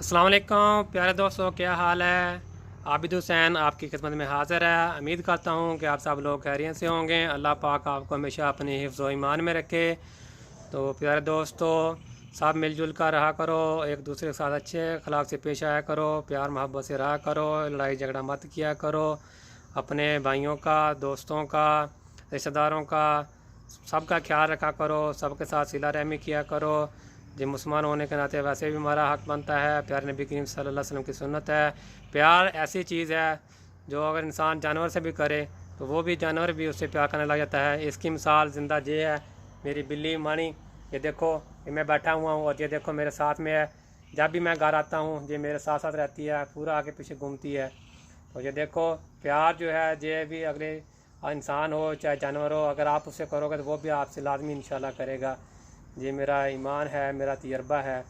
अस्सलाम वालेकुम प्यारे दोस्तों, क्या हाल है। आबिद हुसैन आपकी खिदमत में हाज़िर है। उम्मीद करता हूँ कि आप सब लोग खैरियत से होंगे। अल्लाह पाक आपको हमेशा अपने हिफ्ज़ व ईमान में रखे। तो प्यारे दोस्तों, सब मिलजुल कर रहा करो, एक दूसरे के साथ अच्छे अखलाक से पेश आया करो, प्यार मोहब्बत से रहा करो, लड़ाई झगड़ा मत किया करो। अपने भाइयों का, दोस्तों का, रिश्तेदारों का, सबका ख्याल रखा करो, सबके साथ सिला रहमी किया करो। जो मुसलमान होने के नाते वैसे भी हमारा हक़ बनता है। प्यार नबी करीम सल्लल्लाहु अलैहि वसल्लम की सुन्नत है। प्यार ऐसी चीज़ है जो अगर इंसान जानवर से भी करे तो वो भी जानवर भी उससे प्यार करने लग जाता है। इसकी मिसाल ज़िंदा ये है, मेरी बिल्ली मानी। ये देखो, ये मैं बैठा हुआ हूँ और ये देखो मेरे साथ में है। जब भी मैं घर आता हूँ ये मेरे साथ साथ रहती है, पूरा आगे पीछे घूमती है। तो ये देखो, प्यार जो है ये भी अगले इंसान हो चाहे जानवर हो, अगर आप उससे करोगे तो वो भी आपसे लाजमी इंशाल्लाह करेगा। ये मेरा ईमान है, मेरा तजर्बा है।